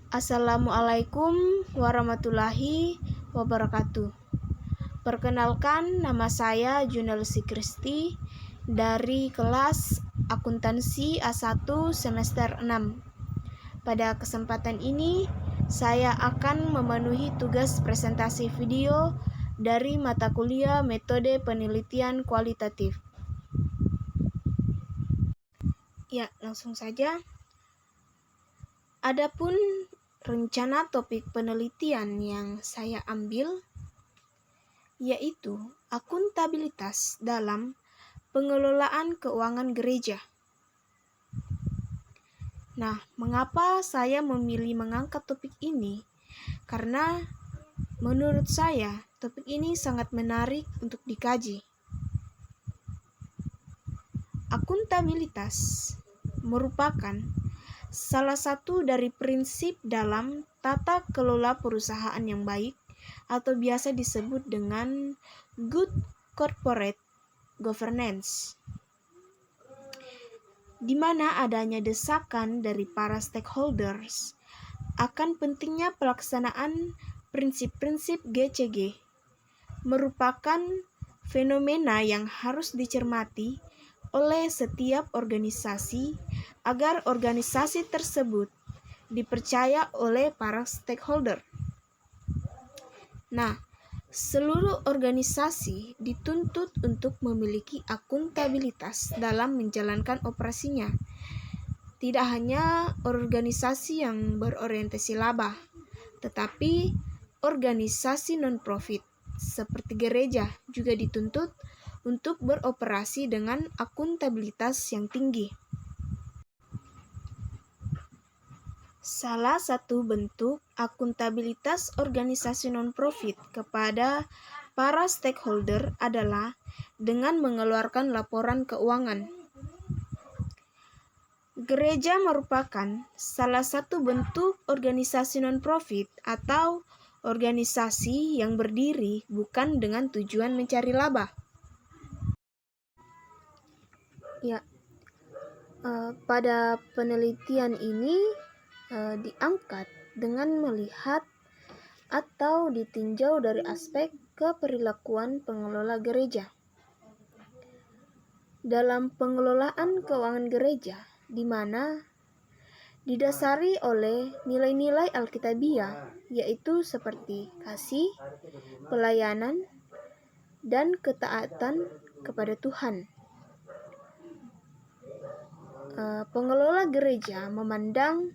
Assalamualaikum warahmatullahi wabarakatuh. Perkenalkan, nama saya Junelsi Kristi dari kelas Akuntansi A1 semester 6. Pada kesempatan ini, saya akan memenuhi tugas presentasi video dari mata kuliah Metode Penelitian Kualitatif. Ya, langsung saja. Adapun rencana topik penelitian yang saya ambil yaitu akuntabilitas dalam pengelolaan keuangan gereja. Nah, mengapa saya memilih mengangkat topik ini? Karena menurut saya topik ini sangat menarik untuk dikaji. Akuntabilitas merupakan salah satu dari prinsip dalam tata kelola perusahaan yang baik atau biasa disebut dengan good corporate governance, di mana adanya desakan dari para stakeholders akan pentingnya pelaksanaan prinsip-prinsip GCG merupakan fenomena yang harus dicermati oleh setiap organisasi agar organisasi tersebut dipercaya oleh para stakeholder. Nah, seluruh organisasi dituntut untuk memiliki akuntabilitas dalam menjalankan operasinya. Tidak hanya organisasi yang berorientasi laba, tetapi organisasi non-profit seperti gereja juga dituntut untuk beroperasi dengan akuntabilitas yang tinggi. Salah satu bentuk akuntabilitas organisasi non-profit kepada para stakeholder adalah dengan mengeluarkan laporan keuangan. Gereja merupakan salah satu bentuk organisasi non-profit atau organisasi yang berdiri bukan dengan tujuan mencari laba. Ya, pada penelitian ini diangkat dengan melihat atau ditinjau dari aspek keperilakuan pengelola gereja. Dalam pengelolaan keuangan gereja, di mana didasari oleh nilai-nilai Alkitabiah, yaitu seperti kasih, pelayanan, dan ketaatan kepada Tuhan. Pengelola gereja memandang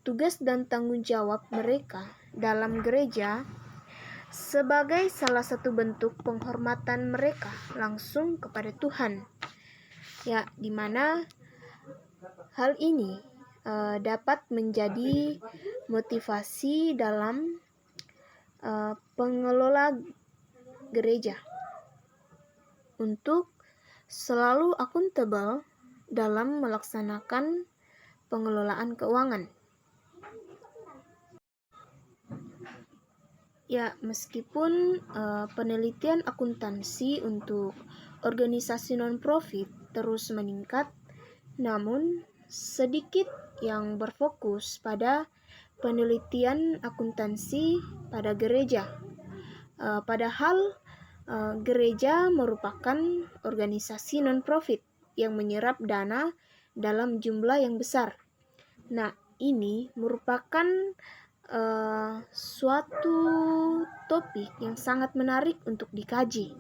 tugas dan tanggung jawab mereka dalam gereja sebagai salah satu bentuk penghormatan mereka langsung kepada Tuhan. Ya, di mana hal ini dapat menjadi motivasi dalam pengelola gereja untuk selalu akuntabel dalam melaksanakan pengelolaan keuangan. Ya, meskipun penelitian akuntansi untuk organisasi non-profit terus meningkat, namun sedikit yang berfokus pada penelitian akuntansi pada gereja. Padahal gereja merupakan organisasi non-profit yang menyerap dana dalam jumlah yang besar. Nah, ini merupakan suatu topik yang sangat menarik untuk dikaji.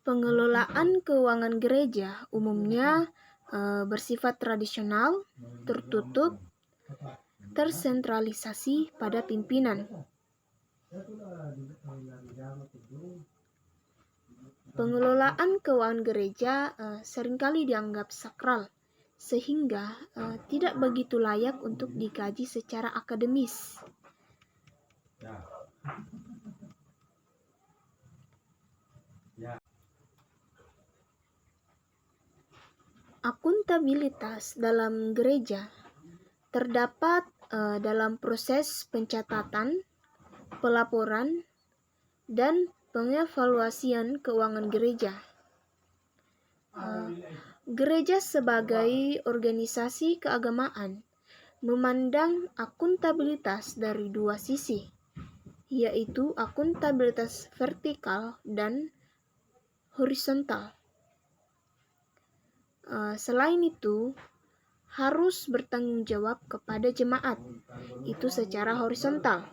Pengelolaan keuangan gereja umumnya bersifat tradisional, tertutup, tersentralisasi pada pimpinan. Pengelolaan keuangan gereja seringkali dianggap sakral, sehingga tidak begitu layak untuk dikaji secara akademis. Akuntabilitas dalam gereja terdapat dalam proses pencatatan, pelaporan, dan pengevaluasian keuangan gereja. Gereja sebagai organisasi keagamaan memandang akuntabilitas dari dua sisi, yaitu akuntabilitas vertikal dan horizontal. Selain itu, harus bertanggung jawab kepada jemaat, itu secara horizontal.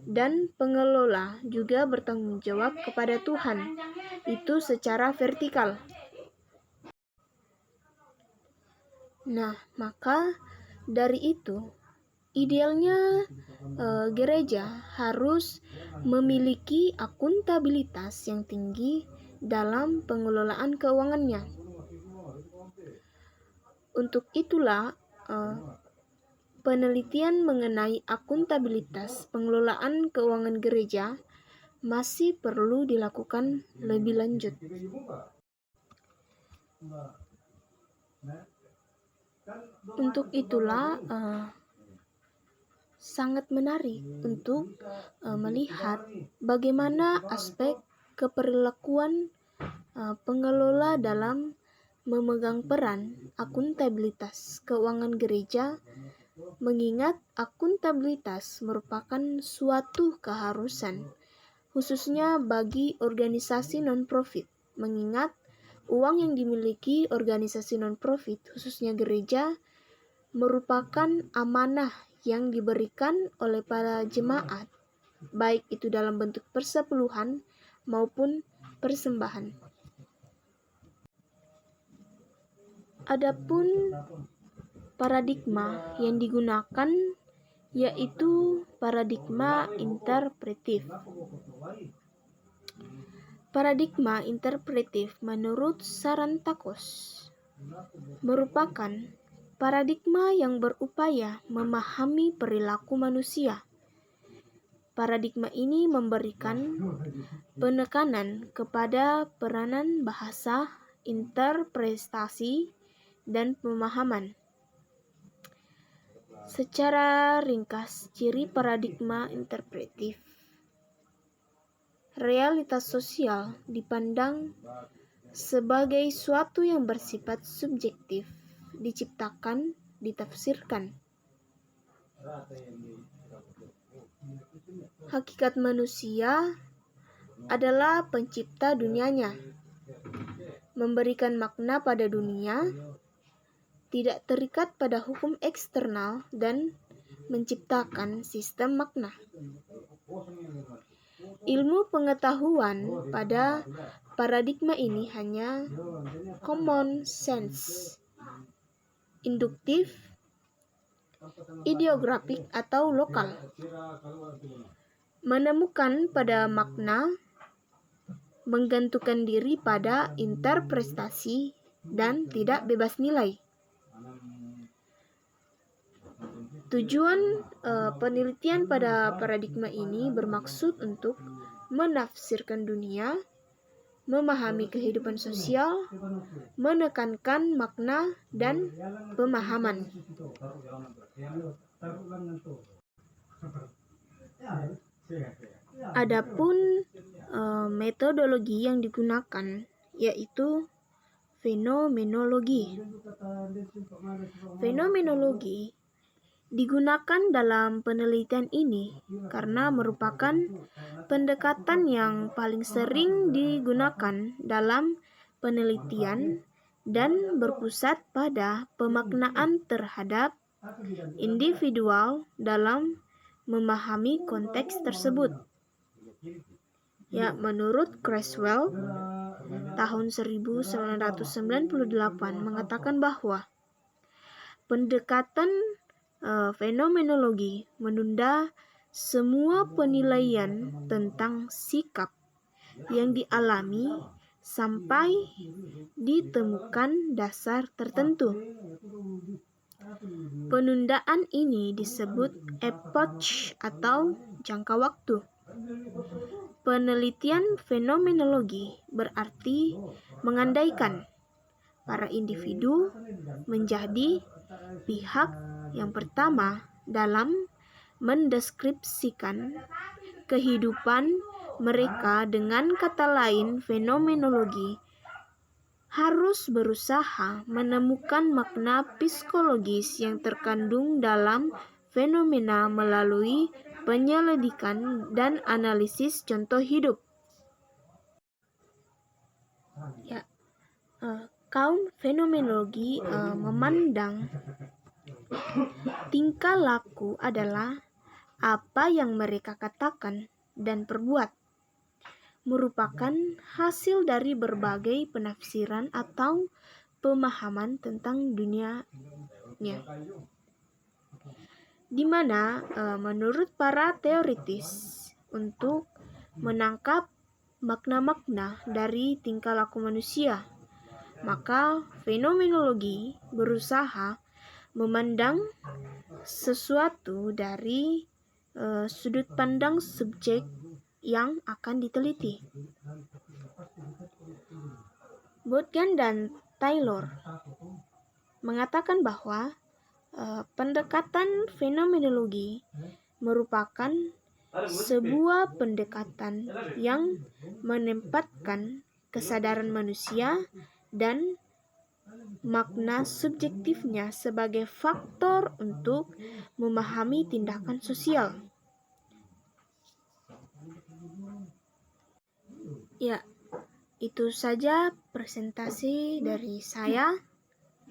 Dan pengelola juga bertanggung jawab kepada Tuhan, itu secara vertikal. Nah, maka dari itu, idealnya gereja harus memiliki akuntabilitas yang tinggi dalam pengelolaan keuangannya. Untuk itulah, penelitian mengenai akuntabilitas pengelolaan keuangan gereja masih perlu dilakukan lebih lanjut. Untuk itulah sangat menarik untuk melihat bagaimana aspek keperilakuan pengelola dalam memegang peran akuntabilitas keuangan gereja, mengingat akuntabilitas merupakan suatu keharusan, khususnya bagi organisasi non-profit, mengingat uang yang dimiliki organisasi non-profit, khususnya gereja, merupakan amanah yang diberikan oleh para jemaat, baik itu dalam bentuk persepuluhan maupun persembahan. Adapun paradigma yang digunakan yaitu paradigma interpretif. Paradigma interpretif menurut Sarantakos merupakan paradigma yang berupaya memahami perilaku manusia. Paradigma ini memberikan penekanan kepada peranan bahasa, interpretasi, dan pemahaman. Secara ringkas, ciri paradigma interpretif. Realitas sosial dipandang sebagai suatu yang bersifat subjektif, diciptakan, ditafsirkan. Hakikat manusia adalah pencipta dunianya, memberikan makna pada dunia, tidak terikat pada hukum eksternal, dan menciptakan sistem makna. Ilmu pengetahuan pada paradigma ini hanya common sense, induktif, ideografik atau lokal. Menemukan pada makna, menggantungkan diri pada interpretasi, dan tidak bebas nilai. Tujuan penelitian pada paradigma ini bermaksud untuk menafsirkan dunia, memahami kehidupan sosial, menekankan makna dan pemahaman. Adapun metodologi yang digunakan yaitu fenomenologi. Fenomenologi digunakan dalam penelitian ini karena merupakan pendekatan yang paling sering digunakan dalam penelitian dan berpusat pada pemaknaan terhadap individual dalam memahami konteks tersebut. Ya, menurut Creswell tahun 1998 mengatakan bahwa pendekatan fenomenologi menunda semua penilaian tentang sikap yang dialami sampai ditemukan dasar tertentu. Penundaan ini disebut epoch atau jangka waktu. Penelitian fenomenologi berarti mengandaikan para individu menjadi pihak yang pertama dalam mendeskripsikan kehidupan mereka. Dengan kata lain, fenomenologi harus berusaha menemukan makna psikologis yang terkandung dalam fenomena melalui penyelidikan dan analisis contoh hidup. Ya, kaum fenomenologi memandang tingkah laku adalah apa yang mereka katakan dan perbuat, merupakan hasil dari berbagai penafsiran atau pemahaman tentang dunianya, di mana menurut para teoritis untuk menangkap makna-makna dari tingkah laku manusia, maka fenomenologi berusaha memandang sesuatu dari sudut pandang subjek yang akan diteliti. Botkin dan Taylor mengatakan bahwa pendekatan fenomenologi merupakan sebuah pendekatan yang menempatkan kesadaran manusia dan makna subjektifnya sebagai faktor untuk memahami tindakan sosial. Ya, itu saja presentasi dari saya.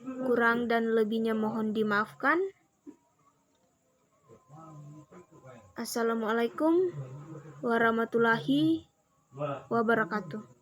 Kurang dan lebihnya mohon dimaafkan. Assalamualaikum warahmatullahi wabarakatuh.